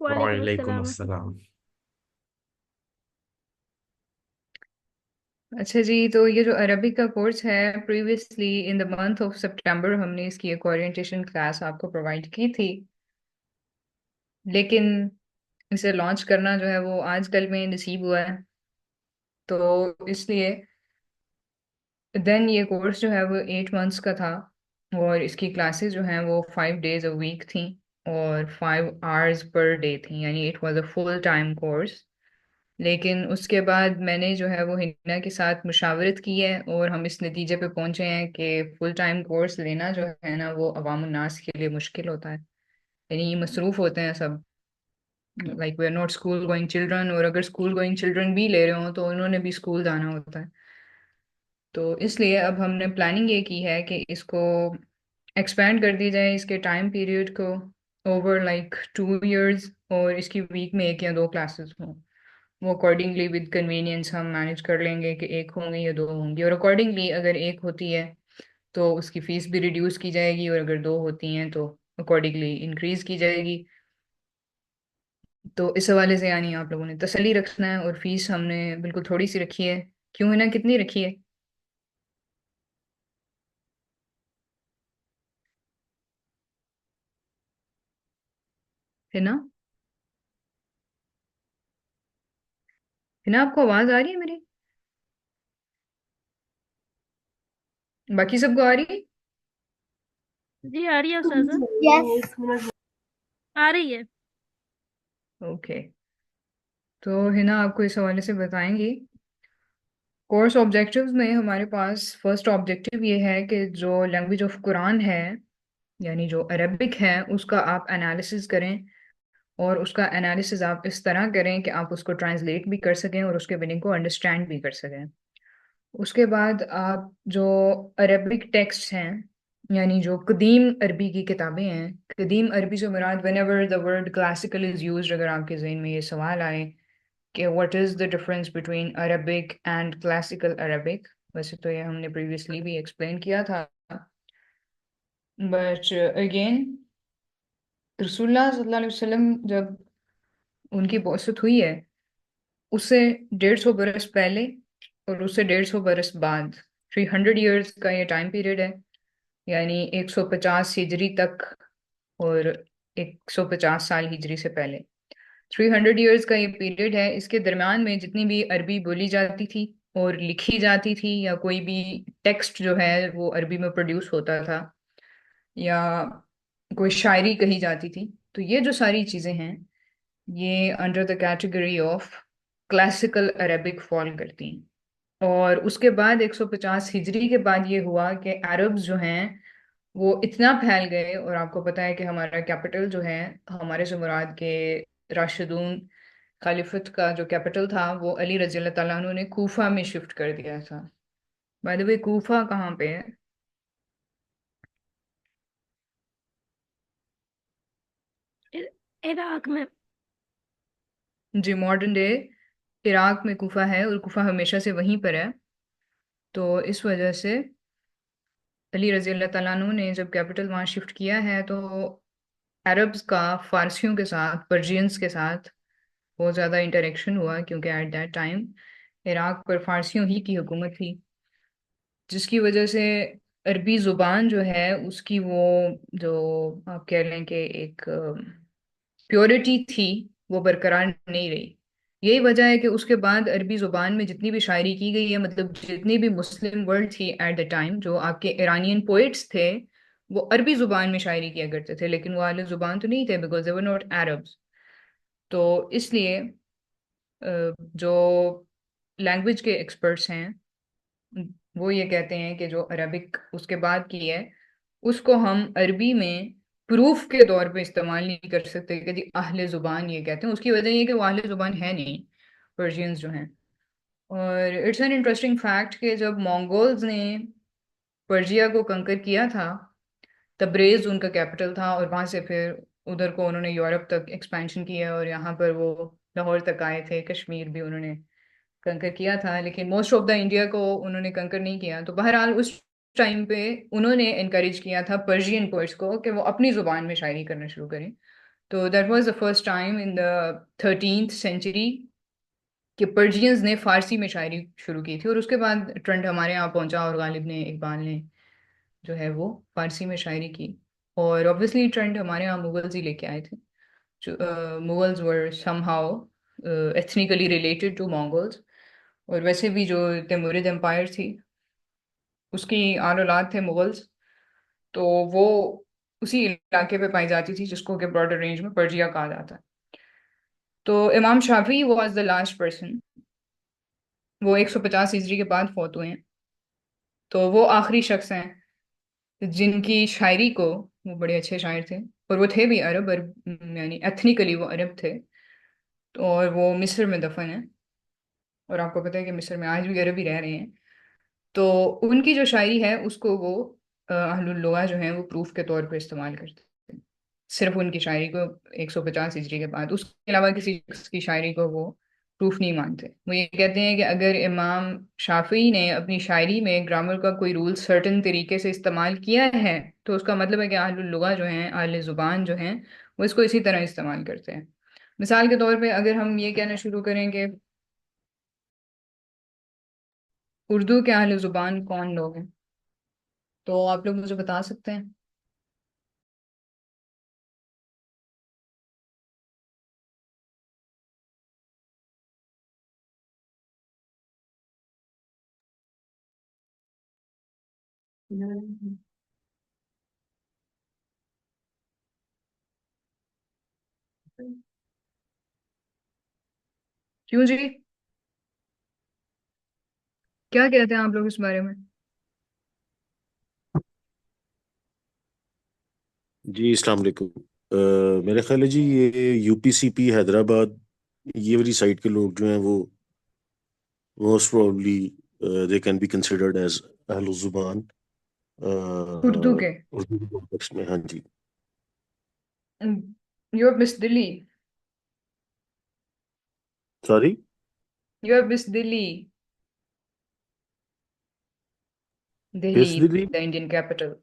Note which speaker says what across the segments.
Speaker 1: वालेकुम
Speaker 2: वालेकुम
Speaker 1: अस्सलाम।
Speaker 2: अस्सलाम।
Speaker 3: अच्छा जी, तो ये जो अरबिक का कोर्स है, previously in the month of September हमने इसकी एक ओरिएंटेशन क्लास आपको प्रोवाइड की थी, लेकिन इसे लॉन्च करना जो है वो आजकल में नसीब हुआ है। तो इसलिए देन ये कोर्स जो है वो 8 मंथ्स का था, और इसकी क्लासेस जो हैं वो 5 डेज अ वीक थी और 5 आवर्स पर डे थी, यानी it was a full time course. लेकिन उसके बाद मैंने जो है वो हिना के साथ मुशावरत की है और हम इस नतीजे पे पहुंचे हैं कि फुल टाइम कोर्स लेना जो है ना वो अवाम उन्नास के लिए मुश्किल होता है, यानी ये मसरूफ होते हैं सब। Like we are not school going children, और अगर स्कूल गोइंग चिल्ड्रन भी ले रहे हो तो उन्होंने भी स्कूल जाना होता है। तो इसलिए अब हमने प्लानिंग ये की है कि इसको एक्सपेंड कर दी जाए, इसके टाइम पीरियड को ओवर लाइक 2 इयर्स, और इसकी वीक में एक या दो क्लासेस हों। वो अकॉर्डिंगली विद कन्वीनियंस हम मैनेज कर लेंगे कि एक होंगी या दो होंगी, और अकॉर्डिंगली अगर एक होती है तो उसकी फ़ीस भी रिड्यूस की जाएगी, और अगर दो होती हैं तो अकॉर्डिंगली इंक्रीज़ की जाएगी। तो इस हवाले से यानी आप लोगों ने तसल्ली रखना है, और फीस हमने बिल्कुल थोड़ी सी रखी है। क्यों है ना, कितनी रखी है ना? है ना, आपको आवाज़ आ रही है मेरी? बाकी सबको आ रही है?
Speaker 1: जी आ रही है उस्ताज़ा।
Speaker 4: यस।
Speaker 1: आ रही है।
Speaker 3: ओके। तो हिना आपको इस हवाले से बताएंगी। कोर्स ऑब्जेक्टिव्स में हमारे पास फर्स्ट ऑब्जेक्टिव ये है कि जो लैंग्वेज ऑफ कुरान है, यानी जो अरबिक है, उसका आप एनालिसिस करें, और उसका एनालिसिस आप इस तरह करें कि आप उसको ट्रांसलेट भी कर सकें और उसके मीनिंग को अंडरस्टैंड भी कर सकें। उसके बाद आप जो अरबिक टेक्स्ट हैं, यानी जो कदीम अरबी की किताबें हैं, कदीम अरबी से मुराद whenever the word classical is use, अगर आपके जहन में ये सवाल आए कि what is the difference between Arabic and classical Arabic, वैसे तो ये हमने प्रीवियसली भी एक्सप्लेन किया था, बट अगेन रसूलुल्लाह सल्लल्लाहु अलैहि वसल्लम जब उनकी बौसत हुई है, उससे 150 बरस पहले और उससे 150 बरस बाद, 300 ईयर्स का ये टाइम पीरियड है, यानी 150 हिजरी तक और 150 साल हिजरी से पहले, 300 ईयर्स का ये पीरियड है। इसके दरम्यान में जितनी भी अरबी बोली जाती थी और लिखी जाती थी, या कोई भी टेक्स्ट जो है वो अरबी में प्रोड्यूस होता था, या कोई शायरी कही जाती थी, तो ये जो सारी चीज़ें हैं ये under the category of classical Arabic fall करती हैं। और उसके बाद 150 हिजरी के बाद ये हुआ कि अरब्स जो हैं वो इतना फैल गए, और आपको पता है कि हमारा कैपिटल जो है, हमारे से मुराद के राशिदून खलीफत का जो कैपिटल था वो अली रज़ी अल्लाह तआला अन्हु ने कूफा में शिफ्ट कर दिया था। बाय द वे, कूफा कहाँ पे है?
Speaker 1: इ- इराक में।
Speaker 3: जी, मॉडर्न डे इराक में कूफा है, और कूफा हमेशा से वहीं पर है। तो इस वजह से अली रज़ी अल्लाह तआला अन्हु ने जब कैपिटल वहाँ शिफ्ट किया है, तो अरब्स का फारसियों के साथ, पर्शियंस के साथ बहुत ज़्यादा इंटरेक्शन हुआ, क्योंकि एट दैट टाइम इराक पर फारसियों ही की हुकूमत थी, जिसकी वजह से अरबी ज़ुबान जो है उसकी वो, जो आप कह लें कि एक प्योरिटी थी, वो बरकरार नहीं रही। यही वजह है कि उसके बाद अरबी ज़ुबान में जितनी भी शायरी की गई है, मतलब जितनी भी मुस्लिम वर्ल्ड थी एट द टाइम, जो आपके ईरानियन पोइट्स थे वो अरबी ज़ुबान में शायरी किया करते थे, लेकिन वो अहले ज़ुबान तो नहीं थे, because they were not Arabs. तो इसलिए जो लैंग्वेज के एक्सपर्ट्स हैं वो ये कहते हैं कि जो अरबिक उसके बाद की है, उसको हम अरबी में प्रूफ के तौर पे इस्तेमाल नहीं कर सकते कि जी अहले ज़ुबान ये कहते हैं। उसकी वजह ये है कि वो अहले ज़ुबान है नहीं, पर्शियंस जो हैं। और इट्स एन इंटरेस्टिंग फैक्ट कि जब मंगोल्स ने पर्शिया को कंकर किया था, तब्रेज उनका कैपिटल था, और वहां से फिर उधर को उन्होंने यूरोप तक एक्सपेंशन किया, और यहाँ पर वो लाहौर तक आए थे। कश्मीर भी उन्होंने कंकर किया था, लेकिन मोस्ट ऑफ द इंडिया को उन्होंने कंकर नहीं किया। तो बहरहाल उस टाइम पे उन्होंने इनकरेज किया था पर्शियन पोइट्स को कि वो अपनी जुबान में शायरी करना शुरू करें। तो that was the first time in the 13th century कि पर्शियंस ने फारसी में शायरी शुरू की थी, और उसके बाद ट्रेंड हमारे यहाँ पहुंचा, और गालिब ने, इकबाल ने जो है वो फारसी में शायरी की। और ऑब्वियसली ट्रेंड हमारे यहाँ मुगल्स ही लेके आए थे। जो Mughals were somehow ethnically related to Mongols, और वैसे भी जो तिमुरिद एम्पायर थी उसकी आन औलाद थे मुगल्स। तो वो उसी इलाके पे पाई जाती थी जिसको कि ब्रॉडर रेंज में पर्जिया कहा जाता है। तो इमाम Shafi was the last person, वो 150 हिजरी के बाद फौत हुए हैं। तो वो आखिरी शख्स हैं जिनकी शायरी को, वो बड़े अच्छे शायर थे, और वो थे भी अरब यानी एथनिकली वो अरब थे। तो और वो मिस्र में दफन है, और आपको पता है कि मिस्र में आज भी अरब ही रह रहे हैं। तो उनकी जो शायरी है उसको वो अहलुल लुगा जो है वो प्रूफ के तौर पर इस्तेमाल करते हैं, सिर्फ उनकी शायरी को 150 हिजरी के बाद। उसके अलावा किसी शख्स की शायरी को वो प्रूफ नहीं मानते। वो ये कहते हैं कि अगर इमाम शाफी ने अपनी शायरी में ग्रामर का कोई रूल सर्टेन तरीके से इस्तेमाल किया है, तो उसका मतलब है कि अहलुल लुगा जो हैं, अहले जुबान जो हैं, वो इसको इसी तरह इस्तेमाल करते हैं। मिसाल के तौर पे अगर हम ये कहना शुरू करें कि उर्दू के अहले जुबान कौन लोग हैं, तो आप लोग मुझे बता सकते हैं? क्यों जी? क्या कहते हैं आप लोग इस बारे में?
Speaker 2: जी अस्सलाम वालेकुम। मेरा ख्याल है जी ये यूपीसीपी हैदराबाद ये वाली साइड के लोग जो हैं वो most probably they can be considered as अहल जुबान
Speaker 3: उर्दू के?
Speaker 2: उर्दू कॉन्टेक्स्ट में। हाँ जी।
Speaker 3: You are Miss Delhi.
Speaker 2: Sorry.
Speaker 3: You are Miss Delhi. Delhi,
Speaker 2: किस दिल्ली?
Speaker 3: The Indian capital.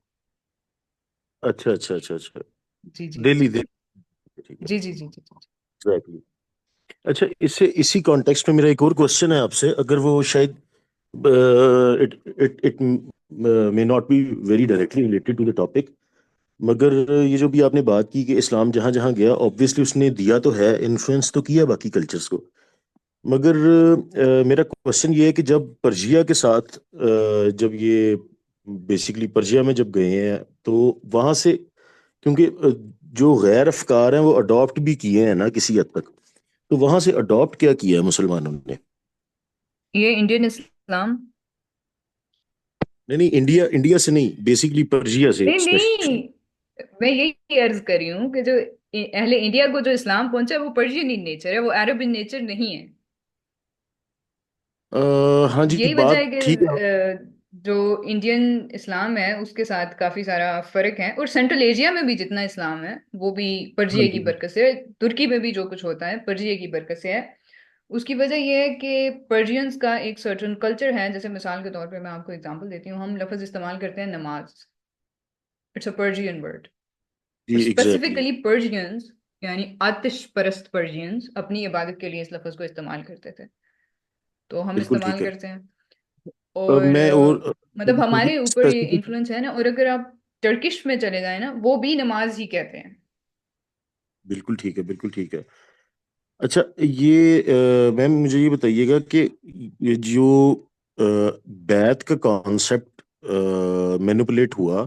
Speaker 2: अच्छा अच्छा अच्छा अच्छा।
Speaker 3: जी जी
Speaker 2: दिल्ली
Speaker 3: जी
Speaker 2: दिल्ली। ठीक है।
Speaker 3: जी जी जी जी जी जी।
Speaker 2: एग्जैक्टली। अच्छा, इससे इसी कॉन्टेक्स्ट में मेरा एक और क्वेश्चन है आपसे, अगर वो शायद it it it may not be very directly related to the topic, मगर ये जो भी आपने बात की कि इस्लाम जहाँ जहाँ गया ऑब्वियसली उसने दिया तो है, इन्फ्लुएंस तो किया बाकी कल्चर्स को, मगर मेरा क्वेश्चन ये है कि जब पर्जिया के साथ जब ये बेसिकली पर्जिया में जब गए हैं तो वहां से, क्योंकि जो गैर अफकार हैं वो अडॉप्ट भी किए हैं ना किसी हद तक, तो वहां से अडॉप्ट क्या किया है मुसलमानों ने?
Speaker 3: ये इंडियन इस्लाम?
Speaker 2: नहीं नहीं, इंडिया इंडिया से नहीं, बेसिकली पर्जिया से
Speaker 3: नहीं नहीं,
Speaker 2: स्पेशली।
Speaker 3: मैं यही अर्ज कर रही हूँ कि जो अहले इंडिया को जो इस्लाम पहुंचा है वो पर्शियन इन नेचर है, वो अरब इन नेचर नहीं है।
Speaker 2: हाँ जी,
Speaker 3: यही वजह है
Speaker 2: बात
Speaker 3: कि
Speaker 2: ठीक है।
Speaker 3: जो इंडियन इस्लाम है उसके साथ काफी सारा फर्क है, और सेंट्रल एशिया में भी जितना इस्लाम है वो भी
Speaker 2: हाँ
Speaker 3: पर्जिया की
Speaker 2: जी।
Speaker 3: बरकत से है। तुर्की में भी जो कुछ होता है पर्जिया की बरकत से है। उसकी वजह यह है कि पर्शियंस का एक सर्टन कल्चर है। जैसे मिसाल के तौर पे मैं आपको एग्जांपल देती हूँ, हम लफ्ज इस्तेमाल करते हैं नमाज, इट्स अ पर्शियन वर्ड। और
Speaker 2: जी एग्जैक्टली।
Speaker 3: स्पेसिफिकली पर्शियंस, यानी आतिश परस्त पर्शियंस, अपनी इबादत के लिए इस लफ्ज को इस्तेमाल करते थे। तो हम
Speaker 2: बिल्कुल ठीक
Speaker 3: इस्तेमाल
Speaker 2: है।
Speaker 3: करते हैं। और
Speaker 2: मैं और
Speaker 3: मतलब हमारे ऊपर ये
Speaker 2: स्पेसिफिक।
Speaker 3: इन्फ्लुएंस है ना। और अगर आप टर्किश में चले जाए ना, वो भी नमाज ही कहते हैं।
Speaker 2: बिल्कुल ठीक है, बिल्कुल ठीक है। अच्छा, ये मैम मुझे ये बताइएगा कि ये जो बैत का कॉन्सेप्ट मैनिपुलेट हुआ,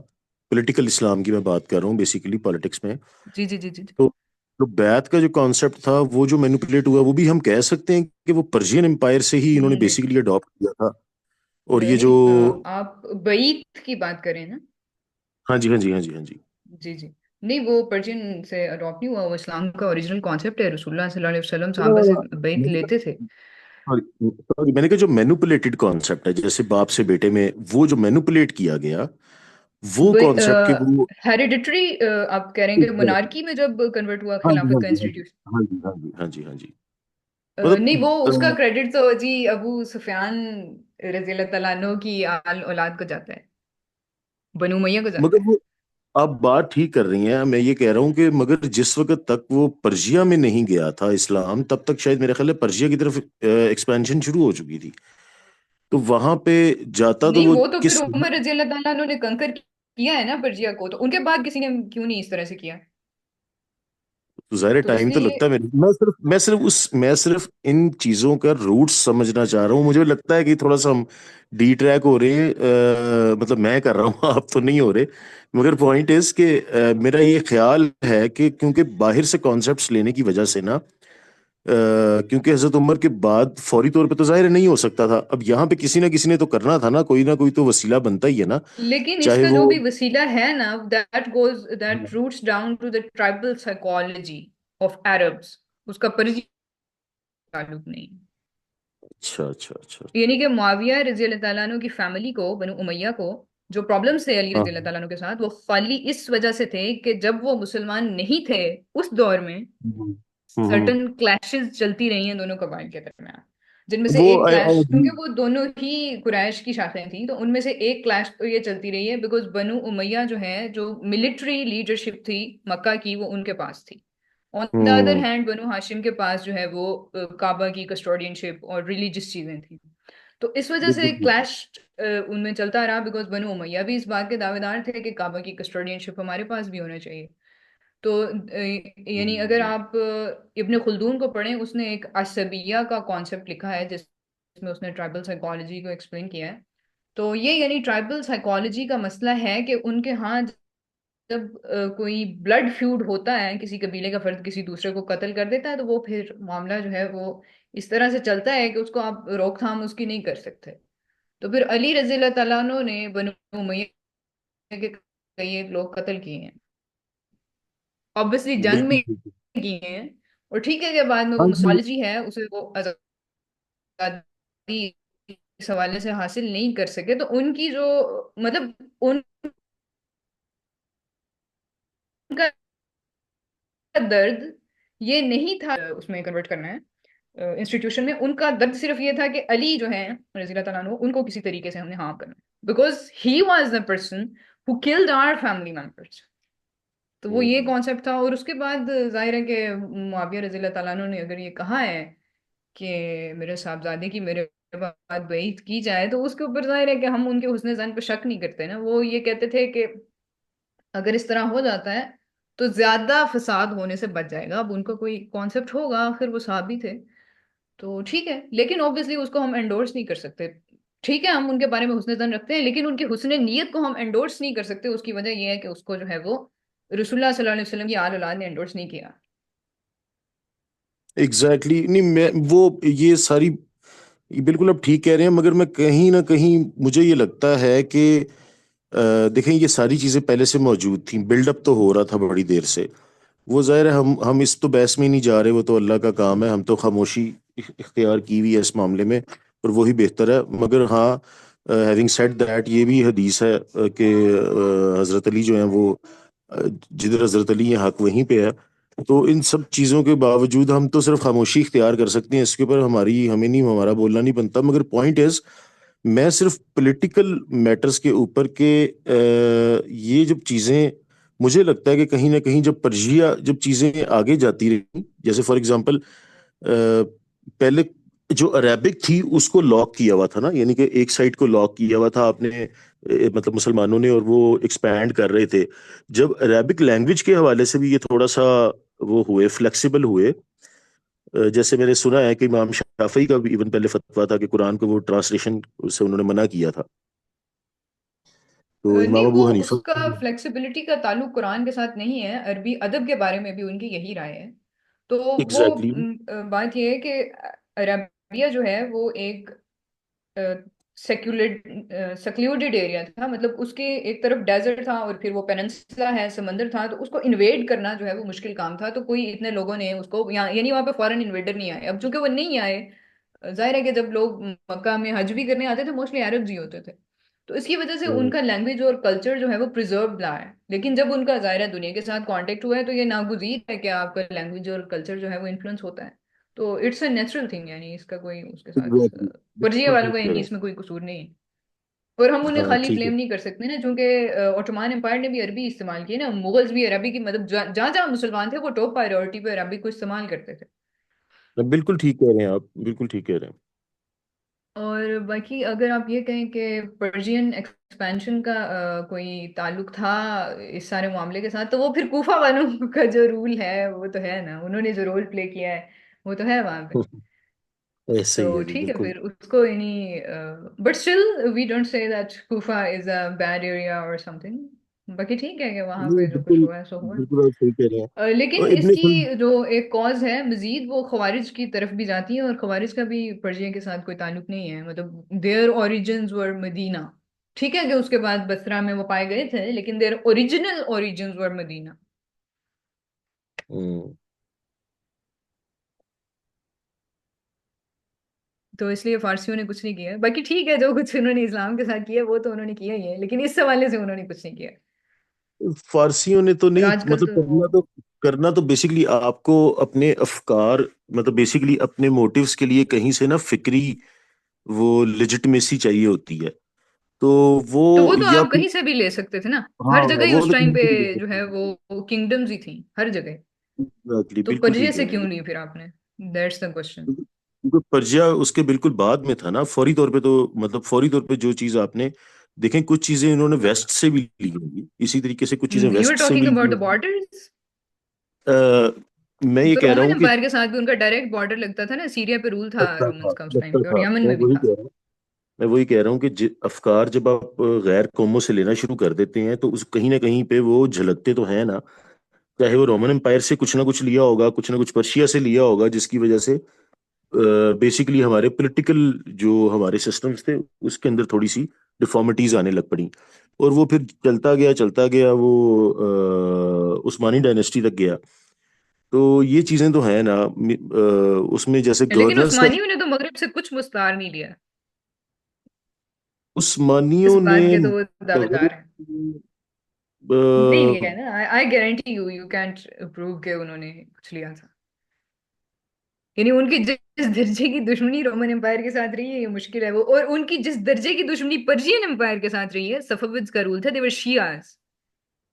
Speaker 2: पॉलिटिकल इस्लाम की मैं बात कर रहा हूँ, बेसिकली पॉलिटिक्स में,
Speaker 3: जी जी जी जी जी।
Speaker 2: तो तो बैत का जो कॉन्सेप्ट था वो जो मैनिपुलेट हुआ, वो भी हम कह सकते हैं कि वो पर्शियन एम्पायर से ही इन्होंने
Speaker 3: नहीं
Speaker 2: बेसिकली अडॉप्ट किया था। और
Speaker 3: नहीं
Speaker 2: ये जो,
Speaker 3: नहीं, आप बईत की बात करें ना?
Speaker 2: हाँ जी हाँ जी हाँ जी हाँ जी।
Speaker 3: जी जी। नहीं, वो पर्शियन से अडॉप्ट नहीं हुआ, वो इस्लाम का ओरिजिनल कॉन्सेप्ट है। रसूलुल्लाह सल्लल्लाहु अलैहि वसल्लम साहबा से बैत लेते थे।
Speaker 2: मैंने कहा जो मैनिपुलेटेड कॉन्सेप्ट है, जैसे बाप से बेटे में वो जो मैनिपुलेट किया गया, वो कॉन्सेप्ट के वो
Speaker 3: हेरिडिटरी आप कह रहे हैं कि
Speaker 2: Exactly.
Speaker 3: मोनार्की में जब कन्वर्ट हुआ
Speaker 2: हाँ जी,
Speaker 3: खिलाफत
Speaker 2: हाँ
Speaker 3: का
Speaker 2: जी, हाँ जी,
Speaker 3: इंस्टीट्यूशन।
Speaker 2: हाँ जी, हाँ जी, हाँ जी, हाँ जी। मतलब
Speaker 3: नहीं, वो उसका क्रेडिट तो जी अबू सुफियान रजी अल्लाह तआला अन्हु की आल औलाद को जाता है, बनु उमैया को जाता
Speaker 2: मगर
Speaker 3: है।
Speaker 2: वो आप बात ठीक कर रही हैं, मैं ये कह रहा हूँ कि मगर जिस वक्त तक वो पर्जिया में नहीं गया था इस्लाम, तब तक शायद मेरे ख्याल है पर्जिया की तरफ एक्सपेंशन शुरू हो चुकी थी। तो वहां पे जाता तो
Speaker 3: नहीं,
Speaker 2: वो
Speaker 3: वो तो फिर
Speaker 2: किस,
Speaker 3: उमर रजी अल्लाह तआला अन्हु ने कंकर किया है ना पर्जिया को, तो उनके बाद किसी ने क्यों नहीं इस तरह से किया?
Speaker 2: तो ज़ाहिर
Speaker 3: तो
Speaker 2: टाइम तो
Speaker 3: इसलिए
Speaker 2: लगता है मेरे, मैं सिर्फ इन चीजों का रूट समझना चाह रहा हूँ। मुझे लगता है कि थोड़ा सा हम डी ट्रैक हो रहे हैं, मतलब मैं कर रहा हूँ आप तो नहीं हो रहे। मगर पॉइंट इज कि मेरा ये ख्याल है कि क्योंकि बाहर से कॉन्सेप्ट्स लेने की वजह से ना, क्योंकि हजरत उमर के बाद फौरी तौर पे तो जाहिर है नहीं हो सकता था, अब यहाँ पे किसी ना तो करना था ना कोई तो वसीला बनता ही है ना।
Speaker 3: लेकिन
Speaker 2: चाहे
Speaker 3: इसका
Speaker 2: वो,
Speaker 3: जो भी वसीला है ना, that roots down to the tribal psychology of Arabs, उसका परिचय ताल्लुक नहीं है।
Speaker 2: अच्छा अच्छा अच्छा।
Speaker 3: यानी कि मुआविया रजी अल्लाह तआला अन्हु की फैमिली को, बनु उमैया को, जो प्रॉब्लम्स थे अली
Speaker 2: हाँ।
Speaker 3: रजी अल्लाह तआला अन्हु के साथ, वो खाली इस वजह से थे कि जब वो मुसलमान नहीं थे उस दौर में
Speaker 2: हम्म हम्म।
Speaker 3: सर्टन क्लैशेस चलती रही हैं दोनों कबाइल के दरमियान, जिनमें से
Speaker 2: वो
Speaker 3: एक
Speaker 2: आई
Speaker 3: क्लैश,
Speaker 2: एग्री।
Speaker 3: क्योंकि वो दोनों ही कुरैश की शाखें थी, तो उनमें से एक क्लैश तो ये चलती रही है बिकॉज बनु उमैया जो है, जो मिलिट्री लीडरशिप थी मक्का की, वो उनके पास थी। On the other
Speaker 2: hmm.
Speaker 3: Hand Banu Hashim के पास जो है वो काबा की कस्टोडियनशिप और रिलीजियस चीजें थी। तो इस वजह से
Speaker 2: बिल्कुल बिल्कुल।
Speaker 3: क्लैश उनमें चलता रहा, बिकॉज बनु उमैया भी इस बात के दावेदार थे कि काबा की कस्टोडियनशिप हमारे पास भी होना चाहिए। तो यानी अगर
Speaker 2: हम्म।
Speaker 3: आप इब्ने खुल्दून को पढ़ें, उसने एक असबिया का कॉन्सेप्ट लिखा है जिसमें उसने ट्राइबल साइकोलॉजी को एक्सप्लेन किया है। तो ये यानी ट्राइबल साइकोलॉजी का मसला है कि उनके यहाँ जब कोई ब्लड फ्यूड होता है, किसी कबीले का फर्द किसी दूसरे को कत्ल कर देता है, तो वो फिर मामला जो है वो इस तरह से चलता है कि उसको आप रोकथाम उसकी नहीं कर सकते। तो फिर अली रजी अल्लाह तआला अन्हु ने बनु उमैया के कई एक लोग कत्ल किए हैं, ऑब्वियसली जंग
Speaker 2: बिल्कुल
Speaker 3: में
Speaker 2: बिल्कुल।
Speaker 3: किए हैं। और ठीक है कि बाद में वो
Speaker 2: हाँ जी।
Speaker 3: मुसोलॉजी है उसे वो आजादी इस हवाले से हासिल नहीं कर सके, तो उनकी जो मतलब उनका दर्द ये नहीं था उसमें कन्वर्ट करना है इंस्टीट्यूशन में। उनका दर्द सिर्फ ये था कि अली जो है रज़ी अल्लाह तआला अन्हु, उनको किसी तरीके से हमने हार्म करना, because he was the person who killed our family members. तो वो ये
Speaker 2: हम्म।
Speaker 3: कॉन्सेप्ट था। और उसके बाद जाहिर है कि मुआविया रज़ी अल्लाह तआला अन्हु ने अगर ये कहा है कि मेरे साहबजादे की मेरे बाद बईत की जाए, तो उसके ऊपर जाहिर है कि हम उनके हुस्न ज़न पे शक नहीं करते ना। वो ये कहते थे कि अगर इस तरह हो जाता है तो ज्यादा फसाद होने से बच जाएगा। अब उनका कोई कॉन्सेप्ट होगा, आखिर वो साहबी थे, तो ठीक है, लेकिन ऑब्वियसली उसको हम एंडोर्स नहीं कर सकते। ठीक है, हम उनके बारे में हुस्न ज़न रखते हैं, लेकिन उनकी हुस्न नीयत को हम एंडोर्स नहीं कर सकते। उसकी वजह यह है कि उसको जो है वो रसूलुल्लाह सल्लल्लाहु अलैहि वसल्लम की आल औलाद ने एंडोर्स नहीं किया।
Speaker 2: एग्जैक्टली नहीं, मैं वो ये सारी, ये बिल्कुल आप ठीक कह रहे हैं, मगर मैं कहीं ना कहीं मुझे ये लगता है कि देखें ये सारी चीजें पहले से मौजूद थी, बिल्डअप तो हो रहा था बड़ी देर से। वो जाहिर है हम इस तो बहस में नहीं जा रहे, वो तो अल्लाह का काम है, हम तो खामोशी इख्तियार की हुई है इस मामले में, और वही बेहतर है। मगर हाँ, हैविंग सेड दैट, ये भी हदीस है कि हजरत अली जो है वो, जिधर हजरत अली है हक वहीं पे है। तो इन सब चीजों के बावजूद हम तो सिर्फ खामोशी इख्तियार कर सकते हैं, इसके ऊपर हमें नहीं, हमारा बोलना नहीं बनता। मगर पॉइंट इज, मैं सिर्फ पॉलिटिकल मैटर्स के ऊपर के ये जब चीजें, मुझे लगता है कि कहीं ना कहीं जब चीजें आगे जाती रही, जैसे फॉर एग्जांपल पहले जो अरेबिक थी उसको लॉक किया हुआ था ना, यानी कि एक साइड को लॉक किया हुआ था आपने, मतलब मुसलमानों ने, और वो एक्सपैंड कर रहे थे। जब अरेबिक लैंग्वेज के हवाले से भी ये थोड़ा सा वो हुए, फ्लेक्सिबल हुए, जैसे मैंने सुना है कि इमाम शाफई का भी इवन पहले फतवा था कि कुरान को वो ट्रांसलेशन से उन्होंने मना किया था। तो
Speaker 3: नहीं,
Speaker 2: इमाम
Speaker 3: वो
Speaker 2: अबू हनीफा।
Speaker 3: उसका फ्लेक्सिबिलिटी का ताल्लुक कुरान के साथ नहीं है, अरबी अदब के बारे में भी उनकी यही राय है। तो वो
Speaker 2: एग्जैक्टली।
Speaker 3: बात ये है कि अरबिया जो है वो एक सेक्यूलर सेक्लूडेड एरिया था, मतलब उसके एक तरफ डेजर्ट था और फिर वो पेनिनसुला है, समंदर था, तो उसको इन्वेड करना जो है वो मुश्किल काम था। तो कोई इतने लोगों ने उसको यहाँ, यानी वहाँ पे फॉरेन इन्वेडर नहीं आए। अब चूंकि वो नहीं आए, जाहिर है कि जब लोग मक्का में हज भी करने आते थे मोस्टली अरब ही होते थे, तो इसकी वजह से उनका लैंग्वेज और कल्चर जो है वो प्रिजर्व रहा है। लेकिन जब उनका ज़ाहिर दुनिया के साथ कांटेक्ट हुआ है तो ये नागुज़ीर है कि आपका लैंग्वेज और कल्चर जो है वो इन्फ्लुएंस होता है। तो इट्स अ नेचुरल थिंग, यानी इसका कोई उसके साथ
Speaker 2: एग्जैक्टली,
Speaker 3: परजिया
Speaker 2: बिल्कुल
Speaker 3: वालों
Speaker 2: ठीक
Speaker 3: का
Speaker 2: कह रहे
Speaker 3: इसमें कोई कसूर नहीं है। और हम
Speaker 2: हैं।
Speaker 3: उन्हें
Speaker 2: हाँ
Speaker 3: खाली
Speaker 2: ठीक है।
Speaker 3: ब्लेम नहीं कर सकते ना, क्योंकि ओटोमान एम्पायर ने भी अरबी इस्तेमाल की ना, मुगल्स भी अरबी की, मतलब जहाँ जहाँ मुसलमान थे वो टॉप प्रायोरिटी पे अरबी को इस्तेमाल करते थे।
Speaker 2: बिल्कुल ठीक कह रहे हैं आप, बिल्कुल ठीक कह रहे हैं।
Speaker 3: और बाकी अगर आप ये कहें कि पर्शियन एक्सपेंशन का कोई ताल्लुक था इस सारे मामले के साथ, तो वो फिर कूफा वालों का जो रूल है वो तो है ना, उन्होंने जो रोल प्ले किया है वो तो है वहां पे।
Speaker 2: ऐसे ही
Speaker 3: तो
Speaker 2: है जी,
Speaker 3: ठीक है
Speaker 2: बिल्कुल।
Speaker 3: फिर उसको यानी, but still we don't say that Kufa is a bad area और समथिंग। बाकी ठीक है कि वहां
Speaker 2: नहीं
Speaker 3: पे जो कुछ
Speaker 2: बिल्कुल,
Speaker 3: हुआ है सो हुआ।
Speaker 2: बिल्कुल आप सही कह रहे हैं।
Speaker 3: लेकिन
Speaker 2: और इब्ने
Speaker 3: इसकी
Speaker 2: खल
Speaker 3: जो एक कॉज है मजीद, वो खवारिज की तरफ भी जाती है, और खवारिज का भी पर्जिया के साथ कोई ताल्लुक नहीं है, मतलब देयर ओरिजिन्स वर मदीना। ठीक है कि उसके बाद बसरा में वो पाए गए थे, लेकिन their original origins were Madina.
Speaker 2: Hmm,
Speaker 3: तो इसलिए फारसियों ने कुछ नहीं किया। बाकी ठीक है, जो कुछ उन्होंने इस्लाम के साथ किया वो तो उन्होंने किया ही है, लेकिन इस हवाले से उन्होंने कुछ नहीं किया।
Speaker 2: फारसियों ने तो
Speaker 3: और
Speaker 2: नहीं,
Speaker 3: आजकल
Speaker 2: मतलब
Speaker 3: तो वो,
Speaker 2: करना तो बेसिकली आपको अपने अफकार, मतलब बेसिकली अपने मोटिव्स के लिए कहीं से ना फिक्री वो लेजिटिमेसी चाहिए होती है। तो वो
Speaker 3: तो वो तो
Speaker 2: या
Speaker 3: आप
Speaker 2: फिर,
Speaker 3: कहीं से भी ले सकते थे ना।
Speaker 2: हाँ
Speaker 3: हर जगह ही
Speaker 2: वो
Speaker 3: उस
Speaker 2: तो
Speaker 3: टाइम
Speaker 2: कहीं
Speaker 3: पे
Speaker 2: से भी ले
Speaker 3: जो
Speaker 2: सकते
Speaker 3: है
Speaker 2: हैं।
Speaker 3: वो किंगडम्स ही थी हर जगह।
Speaker 2: एग्जैक्टली,
Speaker 3: तो
Speaker 2: बिल्कुल
Speaker 3: पर्जिया
Speaker 2: ठीक
Speaker 3: से
Speaker 2: है
Speaker 3: क्यों
Speaker 2: जी।
Speaker 3: ली फिर आपने? That's the question.
Speaker 2: क्योंकि पर्जिया उसके बिल्कुल बाद में था ना, फौरी तौर पे तो, मतलब फौरी तौर पे जो चीज आपने देखें, कुछ चीजें इन्होंने वेस्ट से भी ली होंगी, इसी तरीके से कुछ चीजें
Speaker 3: यू आर
Speaker 2: वेस्ट से भी
Speaker 3: टॉकिंग
Speaker 2: ली
Speaker 3: अबाउट द
Speaker 2: होंगी।
Speaker 3: बॉर्डर्स।
Speaker 2: अ, मैं ये
Speaker 3: तो
Speaker 2: कह रहा
Speaker 3: रोमन
Speaker 2: हूँ कि
Speaker 3: एम्पायर के साथ भी उनका डायरेक्ट बॉर्डर लगता था ना, सीरिया पे रूल था
Speaker 2: लगता था,
Speaker 3: रोमन्स का उस टाइम
Speaker 2: लगता
Speaker 3: पे, और
Speaker 2: था,
Speaker 3: यमन
Speaker 2: मैं
Speaker 3: में भी
Speaker 2: वही
Speaker 3: था।
Speaker 2: कह रहा हूँ। मैं वही कह रहा हूँ कि अफकार जब आप गैर कौमों से लेना शुरू कर देते हैं तो उस कहीं ना कहीं पे वो झलकते तो हैं ना। चाहे वो रोमन एम्पायर से कुछ ना कुछ लिया होगा, कुछ ना कुछ पर्शिया से लिया होगा, जिसकी वजह से बेसिकली हमारे पॉलिटिकल जो हमारे सिस्टम्स थे उसके अंदर थोड़ी सी डिफॉर्मिटीज आने लग पड़ी। और वो फिर चलता गया वो उस्मानी डायनेस्टी तक गया। तो ये चीजें तो हैं ना, उसमें जैसे
Speaker 3: लेकिन
Speaker 2: गवर्नर्स का,
Speaker 3: उस्मानियों ने तो मगरब से कुछ मुस्तार नहीं लिया। इस
Speaker 2: उस्मानियों ने
Speaker 3: बात के तो वो दावेदार
Speaker 2: मगरब
Speaker 3: हैं। नहीं लिया
Speaker 2: अ,
Speaker 3: है ना, I guarantee you, you can't prove के उन्होंने कुछ लिया था। यानी उनकी जिस दर्जे की दुश्मनी रोमन एम्पायर के साथ रही है ये मुश्किल है वो, और उनकी जिस दर्जे की दुश्मनी पर्शियन एम्पायर के साथ रही है, सफविद्स का रूल था, देवर शियास।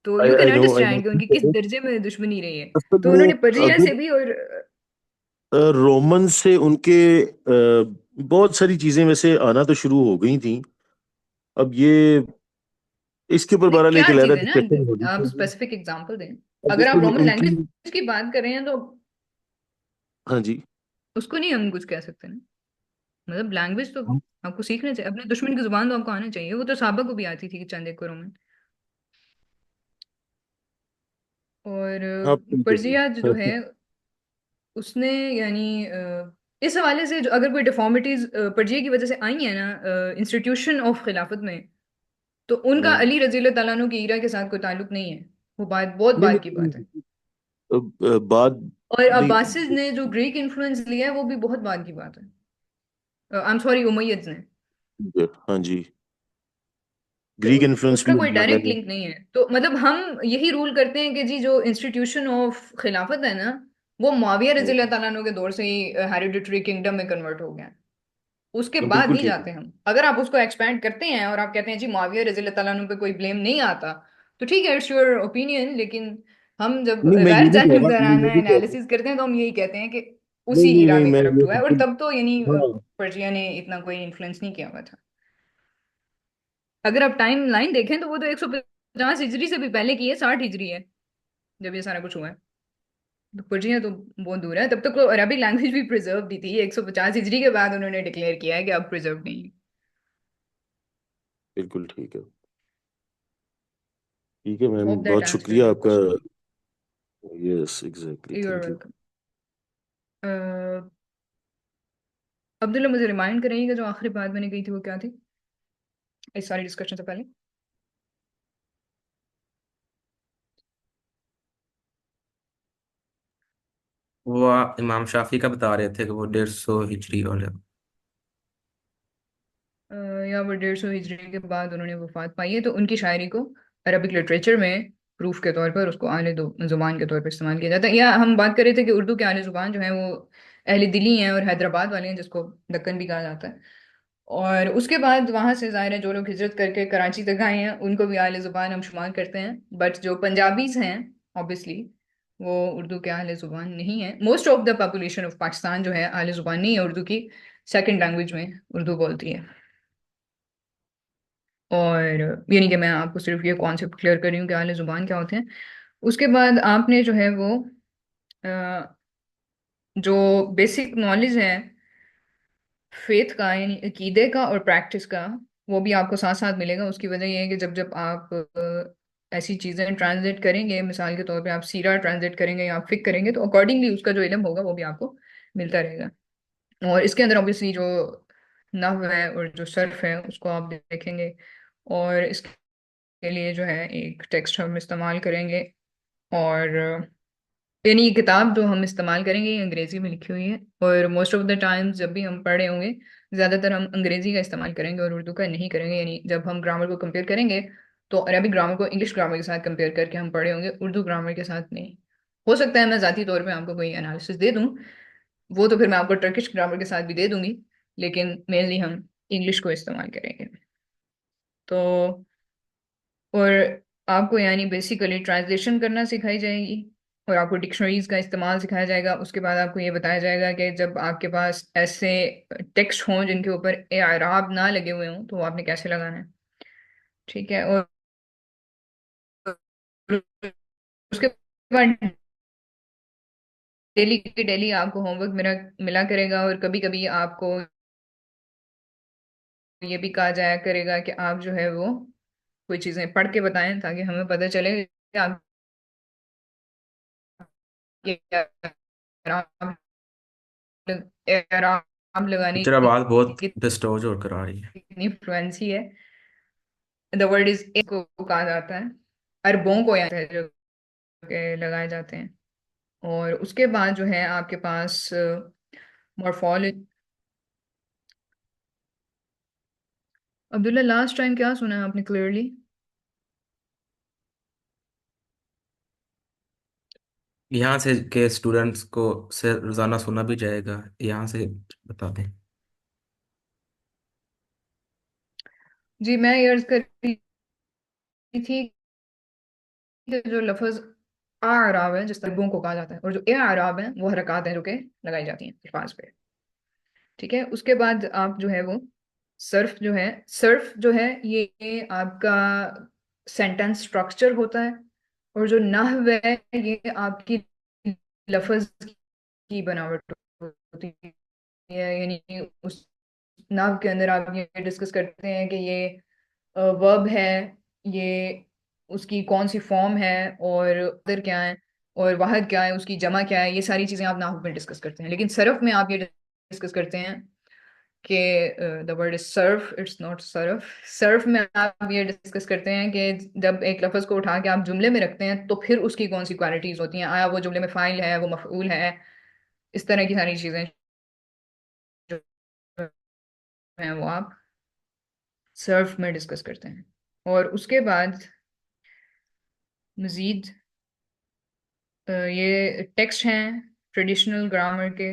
Speaker 3: तो you can
Speaker 2: I know
Speaker 3: understand कि उनकी
Speaker 2: ठीक
Speaker 3: किस
Speaker 2: है।
Speaker 3: दर्जे में दुश्मनी रही है।
Speaker 2: असल
Speaker 3: तो
Speaker 2: में
Speaker 3: उन्होंने पर्शिया
Speaker 2: अगर
Speaker 3: से भी और
Speaker 2: रोमन से उनके बहुत सारी चीजें वैसे आना तो शुरू हो गई थी। अब ये इसके ऊपर
Speaker 3: नहीं,
Speaker 2: बहरहाल एक
Speaker 3: क्या चीज
Speaker 2: अलग
Speaker 3: है
Speaker 2: डिस्कशन होनी
Speaker 3: ना, आप
Speaker 2: चाहिए।
Speaker 3: स्पेसिफिक एग्जांपल दें।
Speaker 2: अब
Speaker 3: अगर
Speaker 2: जैसे
Speaker 3: आप रोमन
Speaker 2: उनकी,
Speaker 3: लैंग्वेज की बात कर रहे हैं तो
Speaker 2: हाँ जी,
Speaker 3: उसको नहीं हम कुछ कह सकते ना। मतलब लैंग्वेज तो आपको सीखना चाहिए, अपने दुश्मन की जुबान तो आपको आना चाहिए, वो तो साहबा को भी आती थी चंद एक को रोमन। और
Speaker 2: आप ठीक है
Speaker 3: पर्जिया जो
Speaker 2: जी।
Speaker 3: है उसने यानी इस हवाले से जो अगर कोई डिफॉर्मिटीज पर्जिया की वजह से आई है ना इंस्टीट्यूशन ऑफ खिलाफत में, तो उनका
Speaker 2: हम्म,
Speaker 3: अली रजी अल्लाह तआला अन्हु की ईरा के साथ कोई ताल्लुक नहीं है। वो बात बहुत
Speaker 2: नहीं
Speaker 3: बाद की
Speaker 2: नहीं
Speaker 3: बात है।
Speaker 2: नहीं, बात
Speaker 3: और
Speaker 2: नहीं,
Speaker 3: अब्बासिद ने जो ग्रीक इन्फ्लुएंस लिया है वो भी बहुत बाद की बात है। आई एम सॉरी, उमय्यद ने।
Speaker 2: हाँ जी,
Speaker 3: तो
Speaker 2: ग्रीक इन्फ्लुएंस
Speaker 3: उसका
Speaker 2: भी
Speaker 3: कोई
Speaker 2: हमारा
Speaker 3: डायरेक्ट
Speaker 2: है।
Speaker 3: लिंक नहीं है। तो मतलब हम यही रूल करते हैं कि जी जो इंस्टीट्यूशन ऑफ खिलाफत है ना, वो मुआविया रजी अल्लाह तआला अन्हु के दौर से ही हेरिडिटरी किंगडम में कन्वर्ट हो गया। उसके बाद
Speaker 2: बिल्कुल
Speaker 3: नहीं
Speaker 2: ठीक है।
Speaker 3: जाते हम। अगर आप उसको एक्सपैंड करते हैं और आप कहते हैं जी मुआविया रजी अल्लाह तआला अन्हु पे कोई ब्लेम नहीं आता, तो ठीक है, इट्स योर ओपिनियन। लेकिन हम जब
Speaker 2: नहीं मैं ये
Speaker 3: गैर
Speaker 2: भी कह रहा नहीं
Speaker 3: जानिबदाराना
Speaker 2: मैं भी कह रहा हूँ,
Speaker 3: एनालिसिस करते हैं तो हम यही कहते हैं कि
Speaker 2: नहीं
Speaker 3: उसी
Speaker 2: नहीं
Speaker 3: ईरा
Speaker 2: नहीं
Speaker 3: में
Speaker 2: मैं
Speaker 3: करप्ट
Speaker 2: ये
Speaker 3: हुआ है, और
Speaker 2: बिल्कुल,
Speaker 3: तब तो यानी
Speaker 2: हाँ
Speaker 3: पर्शिया ने इतना कोई इन्फ्लुएंस नहीं किया हुआ था। अगर आप टाइम लाइन देखें तो वो तो 150 हिजरी से भी पहले की है, 60 हिजरी है जब ये सारा कुछ हुआ है। तो पर्शिया तो बहुत दूर है, तब तक तो अरबिक लैंग्वेज भी प्रिजर्व भी थी। 150 हिजरी के बाद उन्होंने डिक्लेयर किया है कि अब प्रिजर्व नहीं है।
Speaker 2: बिल्कुल ठीक है। ठीक है मैम,
Speaker 3: होप दैट
Speaker 2: बहुत
Speaker 3: आंसर्स
Speaker 2: शुक्रिया
Speaker 3: योर
Speaker 2: आपका।
Speaker 3: Question.
Speaker 2: Yes exactly,
Speaker 3: you are
Speaker 2: thank you.
Speaker 3: Welcome. Abdullah, मुझे रिमाइंड करेंगे जो आखिरी बात मैंने कही थी वो क्या थी इस सारी डिस्कशन से पहले?
Speaker 4: वो इमाम शाफी का बता रहे थे कि वो 150 हिजरी वाले।
Speaker 3: या वो 150 हिजरी के बाद उन्होंने वफात पाई है। तो उनकी शायरी को अरबिक लिटरेचर में प्रूफ के तौर पर उसको आले जुबान के तौर पर इस्तेमाल किया जाता है। या हम बात कर रहे थे कि उर्दू के आले जुबान जो है वो अहले दिल्ली हैं और हैदराबाद वाले हैं, जिसको दक्कन भी कहा जाता है। और उसके बाद वहां से ज़ाहिर है जो लोग हिजरत करके कराची तक आए हैं उनको भी आले जुबान हम शुमार करते हैं। बट जो पंजाबीज हैं ऑब्वियसली वो उर्दू के आले जुबान नहीं है। Most of the population of Pakistan जो है आले जुबान नहीं है उर्दू की, सेकंड लैंग्वेज में उर्दू बोलती है। और ये नहीं कि मैं आपको सिर्फ ये कॉन्सेप्ट क्लियर कर रही हूँ कि आले जुबान क्या होते हैं। उसके बाद आपने जो है वो अ, जो बेसिक नॉलेज है फेथ का यानी अकीदे का और प्रैक्टिस का, वो भी आपको साथ साथ मिलेगा। उसकी वजह यह है कि जब जब आप ऐसी चीज़ें ट्रांसलेट करेंगे, मिसाल के तौर पे आप सीरा ट्रांसलेट करेंगे या आप फिक करेंगे, तो अकॉर्डिंगली उसका जो इल्म होगा वो भी आपको मिलता रहेगा। और इसके अंदर ऑब्वियसली जो नहव है और जो सर्फ है उसको आप देखेंगे। और इसके लिए जो है एक टेक्स्ट हम इस्तेमाल करेंगे। और यानी ये किताब जो हम इस्तेमाल करेंगे ये अंग्रेजी में लिखी हुई है। और मोस्ट ऑफ द टाइम्स जब भी हम पढ़ रहे होंगे ज़्यादातर हम अंग्रेजी का इस्तेमाल करेंगे और उर्दू का नहीं करेंगे। यानी जब हम ग्रामर को कंपेयर करेंगे तो अरबिक ग्रामर को इंग्लिश ग्रामर के साथ कंपेयर करके हम पढ़े होंगे, उर्दू ग्रामर के साथ नहीं। हो सकता है मैं ज़ाती तौर पे आपको कोई एनालिसिस दे दूँ, वो तो फिर मैं आपको टर्किश ग्रामर के साथ भी दे दूंगी, लेकिन मेनली हम इंग्लिश को इस्तेमाल करेंगे। तो और आपको यानी बेसिकली ट्रांसलेशन करना सिखाई जाएगी और आपको डिक्शनरीज का इस्तेमाल सिखाया जाएगा। उसके बाद आपको ये बताया जाएगा कि जब आपके पास ऐसे टेक्स्ट हों जिनके ऊपर ए आराब ना लगे हुए हों तो वो आपने कैसे लगाना है। ठीक है। और उसके बाद डेली की डेली आपको होमवर्क मिला मिला करेगा। और कभी कभी आपको ये भी कहा जाया करेगा कि आप जो है वो कोई चीज़ें पढ़ के बताएं ताकि हमें पता चले कि आप ये आराम आराम लगाने
Speaker 4: टीचर
Speaker 3: की
Speaker 4: आवाज बहुत
Speaker 3: कितनी
Speaker 4: डिस्टोर्ज होकर आ रही है।
Speaker 3: फ्लुएंसी है। द वर्ड इज को कहा जाता है, अरबों को यहाँ है जो के लगाए जाते हैं। और उसके बाद जो है आपके पास मॉर्फोलॉजी। अब्दुल्ला लास्ट टाइम क्या सुना है आपने क्लियरली?
Speaker 4: यहाँ से के स्टूडेंट्स को से रोजाना सुना भी जाएगा, यहाँ से बता दें।
Speaker 3: जी मैं ये अर्ज कर रही थी कि जो लफ्ज आ आराब है जिस तरह को कहा जाता है और जो ए आराब है वो हरकत है जो कि लगाई जाती हैं अल्फाज पे। ठीक है। उसके बाद आप जो है वो सर्फ जो है ये आपका सेंटेंस स्ट्रक्चर होता है। और जो नहव है ये आपकी लफ्ज की बनावट होती है। यानी उस नहव के अंदर आप ये डिस्कस करते हैं कि ये वर्ब है, ये उसकी कौन सी फॉर्म है और उधर क्या है और वाहिद क्या है, उसकी जमा क्या है, ये सारी चीजें आप नाहव में डिस्कस करते हैं। लेकिन सरफ में आप ये डिस्कस करते हैं कि the word is Surf, it's not Surf. Surf में आप ये डिस्कस करते हैं कि जब एक लफ्ज को उठा के आप जुमले में रखते हैं तो फिर उसकी कौन सी क्वालिटीज होती हैं, आया वो जुमले में फाइल है, वो मफऊल है, इस तरह की सारी चीजें जो हैं वो आप सर्फ में डिस्कस करते हैं। और उसके बाद मजीद ये टेक्स्ट हैं ट्रेडिशनल ग्रामर के।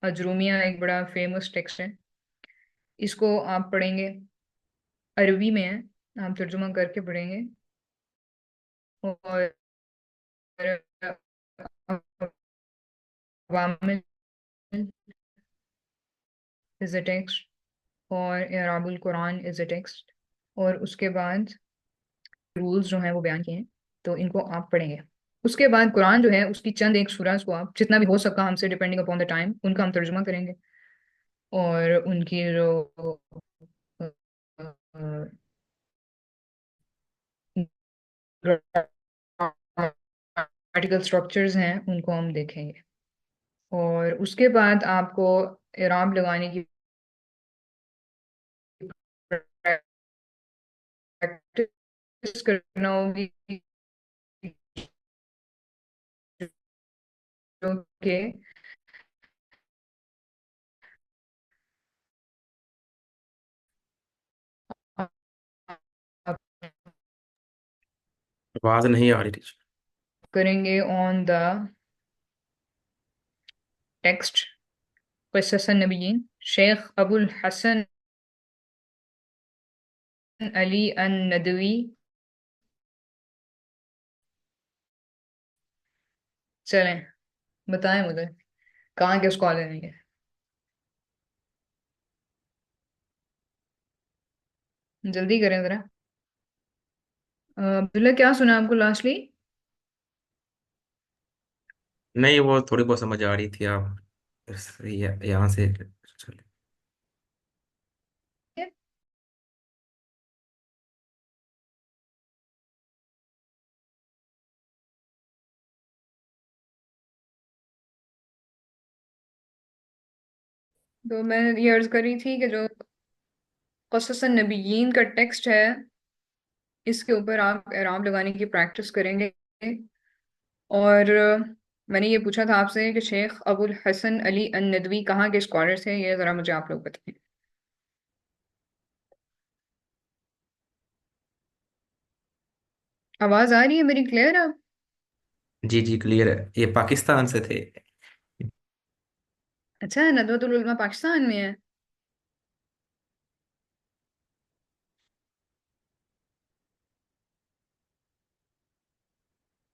Speaker 3: अजरूमिया एक बड़ा फेमस टेक्स्ट है, इसको आप पढ़ेंगे, अरबी में है, आप तर्जुमा करके पढ़ेंगे। और अवामिल इज अ टेक्स्ट और इराबुल कुरान इज अ टेक्स्ट। और उसके बाद रूल्स जो हैं वो बयान किए हैं, तो इनको आप पढ़ेंगे। उसके बाद कुरान जो है उसकी चंद एक सूरह को आप जितना भी हो सका हमसे डिपेंडिंग अपॉन द टाइम उनका हम तर्जुमा करेंगे। और उनकी जो ग्रामेटिकल स्ट्रक्चर्स हैं उनको हम देखेंगे। और उसके बाद आपको इराब लगाने की प्रैक्टिस करना होगी जो कि
Speaker 4: आवाज नहीं आ रही टीचर।
Speaker 3: करेंगे on the text Qisas Nabiyeen Sheikh Abul Hasan Ali an Nadwi. चलें, बताएं मुझे कहाँ के स्कॉलर हैं ये, जल्दी करें जरा। अब्दुल्ला, क्या सुना आपको लास्टली?
Speaker 4: नहीं, वो थोड़ी बहुत समझ आ रही थी। आप यहाँ से चले।
Speaker 3: तो मैं ये अर्ज कर रही थी कि जो क़िसस नबीयीन का टेक्स्ट है, इसके ऊपर आप एराब लगाने की प्रैक्टिस करेंगे। और मैंने ये पूछा था आपसे कि शेख अबुल हसन अली अन नदवी कहाँ के स्कॉलर थे, ये ज़रा मुझे आप लोग बताएं। आवाज़ आ रही है मेरी क्लियर अब?
Speaker 4: जी जी, क्लियर है। ये पाकिस्तान से थे।
Speaker 3: अच्छा, नदवतुल उलमा पाकिस्तान में है।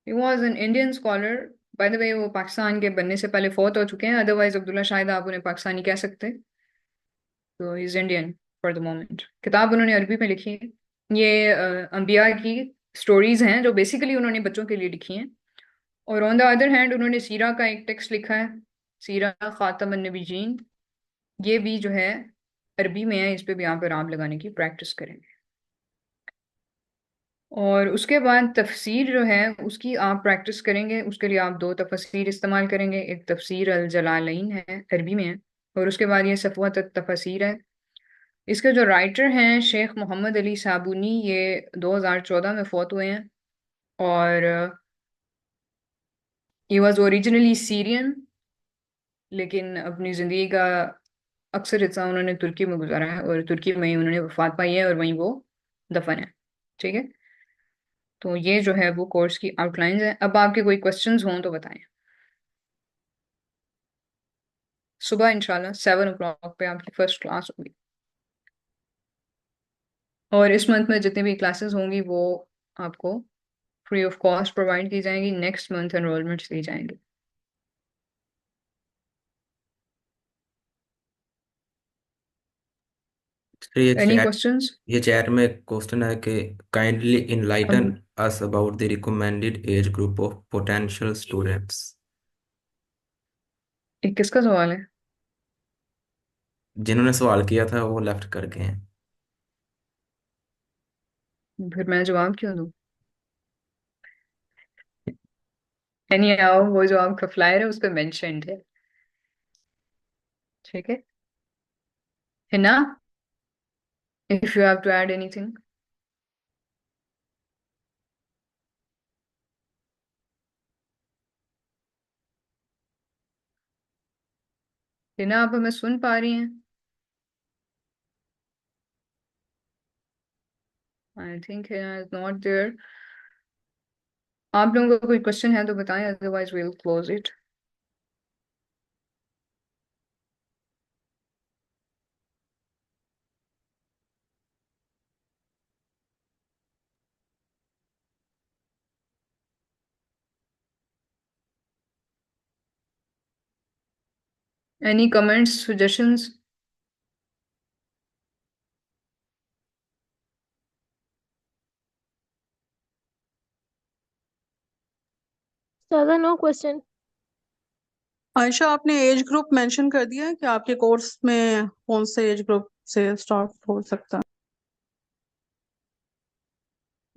Speaker 3: He was an Indian scholar. By the way, वो पाकिस्तान के बनने से पहले फौत हो चुके हैं, अदरवाइज अब्दुल्ला शायद आप उन्हें पाकिस्तानी कह सकते। तो he is Indian for the moment. किताब उन्होंने अरबी में लिखी है। ये अंबिया की स्टोरीज हैं जो बेसिकली उन्होंने बच्चों के लिए लिखी हैं। और ऑन द अदर हैंड उन्होंने सीरा का एक टेक्स्ट लिखा है, सीरा खातमुन नबीयीन। ये भी जो है अरबी में है, इस पे भी आप इराब लगाने की प्रैक्टिस करेंगे। और उसके बाद तफसीर जो है उसकी आप प्रैक्टिस करेंगे। उसके लिए आप दो तफसीर इस्तेमाल करेंगे। एक तफसीर अल जलालैन है, अरबी में है, और उसके बाद ये सफ़वत तफसीर है। इसके जो राइटर हैं शेख मोहम्मद अली साबुनी, ये 2014 में फौत हुए हैं। और ही वॉज ओरिजिनली सीरियन, लेकिन अपनी ज़िंदगी का अक्सर हिस्सा उन्होंने तुर्की में गुजारा है, और तुर्की में ही उन्होंने वफात पाई है और वहीं वो दफन है। ठीक है, तो ये जो है वो कोर्स की आउटलाइंस है। अब आपके कोई क्वेश्चंस हों तो बताएं। सुबह इंशाल्लाह 7 o'clock पे आपकी फर्स्ट क्लास होगी। और इस मंथ में जितनी भी क्लासेस होंगी वो आपको फ्री ऑफ कॉस्ट प्रोवाइड की जाएंगी। नेक्स्ट मंथ एनरोलमेंट्स दी जाएंगी।
Speaker 4: तो ये
Speaker 3: एनी
Speaker 4: चैट
Speaker 3: क्वेश्चंस?
Speaker 4: ये चैट में क्वेश्चन है कि काइंडली इनलाइटन
Speaker 3: अब
Speaker 4: us about the recommended age group of potential students.
Speaker 3: एक किसका सवाल है?
Speaker 4: जिन्होंने सवाल किया था वो लेफ्ट कर गए हैं।
Speaker 3: फिर मैं जवाब क्यों दूं? यानी आओ, वो जो आपका फ्लायर है उस पर मेंशन्ड है। ठीक है ना? If you have to add anything. है ना, आप हमें सुन पा रही हैं? आई थिंक है नॉट देयर। आप लोगों का कोई क्वेश्चन है तो बताएं, otherwise we will close it. Any comments, suggestions?
Speaker 1: Sada, no question.
Speaker 5: Ayesha, आपने एज ग्रुप मेंशन कर दिया है कि आपके कोर्स में कौन से एज ग्रुप से स्टार्ट हो सकता है?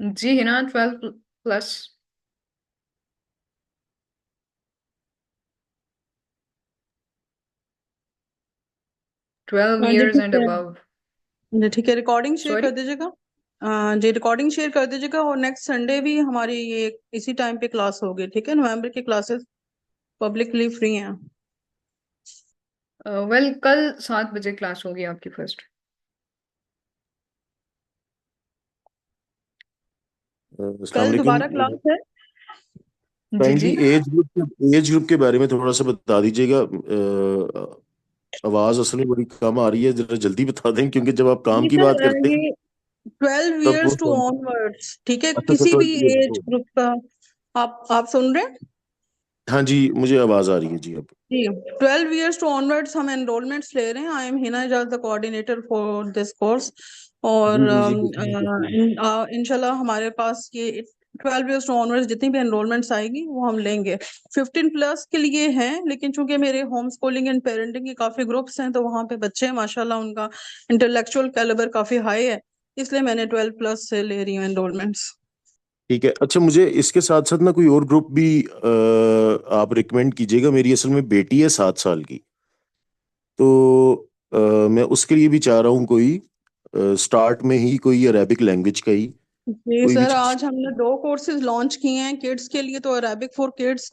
Speaker 3: जी हिना, 12 प्लस। 12
Speaker 5: हाँ जी,
Speaker 3: years
Speaker 5: ठीक
Speaker 3: and
Speaker 5: है।
Speaker 3: above।
Speaker 5: जी ठीक है, रिकॉर्डिंग शेयर कर
Speaker 3: सॉरी?
Speaker 5: दीजिएगा। जी, रिकॉर्डिंग शेयर कर दीजिएगा। और नेक्स्ट संडे भी हमारी ये इसी टाइम पे क्लास होगी, ठीक है? नवंबर की क्लासेस पब्लिकली फ्री हैं।
Speaker 3: वेल, कल 7 बजे क्लास होगी आपकी फर्स्ट।
Speaker 2: अस्सलाम
Speaker 5: कल दोबारा
Speaker 2: वालेकुम।
Speaker 5: क्लास है?
Speaker 3: जी
Speaker 2: काइंडली
Speaker 3: जी।
Speaker 2: एज ग्रुप के बारे में थोड़ा सा बता दीजिएगा। आवाज असल में बड़ी कम आ रही है, जरा जल्दी बता दें, क्योंकि जब आप काम
Speaker 5: जी
Speaker 2: की बात
Speaker 5: सर,
Speaker 2: करते हैं
Speaker 5: ये 12
Speaker 2: तब वो
Speaker 5: इयर्स टू ऑनवर्ड्स, ठीक है,
Speaker 2: अच्छा अच्छा
Speaker 5: किसी
Speaker 2: तो
Speaker 5: भी एज ग्रुप का। आप सुन रहे हैं?
Speaker 2: हाँ जी, मुझे आवाज आ रही है जी अब।
Speaker 5: जी, 12 इयर्स टू ऑनवर्ड्स हम एनरोलमेंट्स ले रहे हैं। I am Hina Ijaz, the coordinator for this course. और
Speaker 2: जी जी जी
Speaker 5: इंशाल्लाह हमारे पास ये 12 इयर्स टू ऑनवर्ड्स जितनी भी एनरोलमेंट्स आएगी वो हम लेंगे। 15 प्लस के लिए हैं, लेकिन चूंकि मेरे होम स्कूलिंग एंड पेरेंटिंग के काफी ग्रुप्स हैं, तो वहाँ पे बच्चे हैं माशाल्लाह, उनका इंटेलेक्चुअल कैलिबर काफी हाई है, इसलिए मैंने 12 प्लस से ले रही हूँ एनरोलमेंट्स।
Speaker 2: ठीक है। अच्छा, मुझे इसके साथ साथ ना कोई और ग्रुप भी आप रिकमेंड कीजिएगा। मेरी असल में बेटी है 7 साल की, तो मैं उसके लिए भी चाह रहा हूँ कोई स्टार्ट में ही कोई अरेबिक लैंग्वेज का ही
Speaker 5: जी
Speaker 2: कोई भी
Speaker 5: सर,
Speaker 2: चीज।
Speaker 5: आज हमने 2 कोर्सेज लॉन्च किए हैं किड्स के लिए। तो अरेबिक फॉर किड्स